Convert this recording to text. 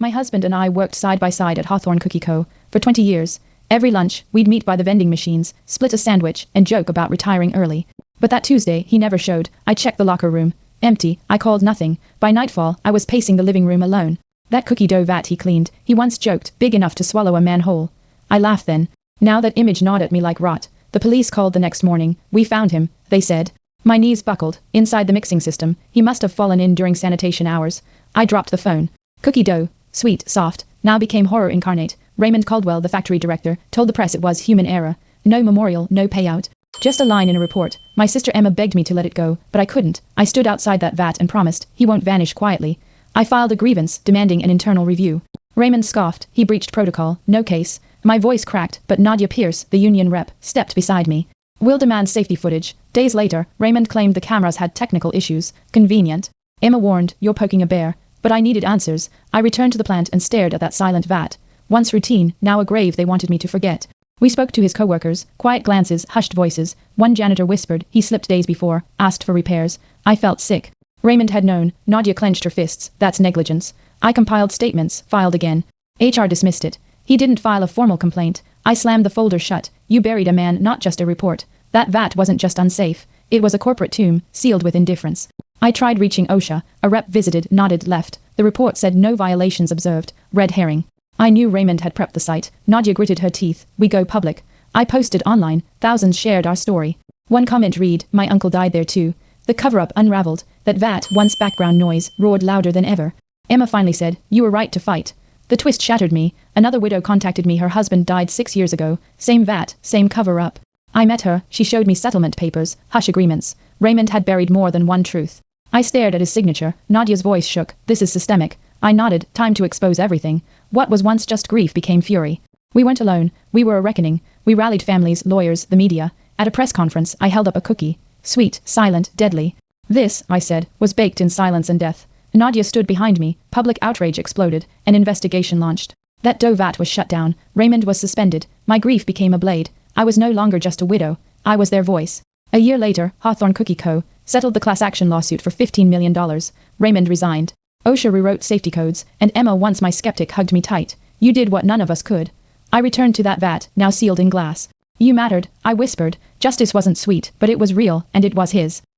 My husband and I worked side by side at Hawthorne Cookie Co. for 20 years. Every lunch, we'd meet by the vending machines, split a sandwich, and joke about retiring early. But that Tuesday, he never showed. I checked the locker room. Empty. I called nothing. By nightfall, I was pacing the living room alone. That cookie dough vat he cleaned, he once joked, big enough to swallow a man whole. I laughed then. Now that image gnawed at me like rot. The police called the next morning. We found him, they said. My knees buckled. Inside the mixing system, he must have fallen in during sanitation hours. I dropped the phone. Cookie dough, sweet, soft, now became horror incarnate. Raymond Caldwell, the factory director, told the press it was human error. No memorial, no payout. Just a line in a report. My sister Emma begged me to let it go, but I couldn't. I stood outside that vat and promised he won't vanish quietly. I filed a grievance, demanding an internal review. Raymond scoffed. He breached protocol. No case. My voice cracked, but Nadia Pierce, the union rep, stepped beside me. We'll demand safety footage. Days later, Raymond claimed the cameras had technical issues. Convenient. Emma warned, you're poking a bear. But I needed answers. I returned to the plant and stared at that silent vat. Once routine, now a grave they wanted me to forget. We spoke to his co-workers. Quiet glances, hushed voices. One janitor whispered he slipped days before, asked for repairs. I felt sick. Raymond had known. Nadia clenched her fists. That's negligence. I compiled statements, filed again. HR dismissed it. He didn't file a formal complaint. I slammed the folder shut. You buried a man, not just a report. That vat wasn't just unsafe. It was a corporate tomb, sealed with indifference. I tried reaching OSHA. A rep visited, nodded, left. The report said no violations observed. Red herring. I knew Raymond had prepped the site. Nadia gritted her teeth. We go public. I posted online. Thousands shared our story. One comment read, my uncle died there too. The cover-up unraveled. That vat, once background noise, roared louder than ever. Emma finally said, you were right to fight. The twist shattered me. Another widow contacted me. Her husband died 6 years ago. Same vat, same cover-up. I met her. She showed me settlement papers, hush agreements. Raymond had buried more than one truth. I stared at his signature. Nadia's voice shook. This is systemic. I nodded. Time to expose everything. What was once just grief became fury. We weren't alone. We were a reckoning. We rallied families, lawyers, the media. At a press conference, I held up a cookie. Sweet, silent, deadly. This, I said, was baked in silence and death. Nadia stood behind me. Public outrage exploded. An investigation launched. That dough vat was shut down. Raymond was suspended. My grief became a blade. I was no longer just a widow. I was their voice. A year later, Hawthorne Cookie Co. settled the class action lawsuit for $15 million. Raymond resigned. OSHA rewrote safety codes, and Emma, once my skeptic, hugged me tight. You did what none of us could. I returned to that vat, now sealed in glass. You mattered, I whispered. Justice wasn't sweet, but it was real, and it was his.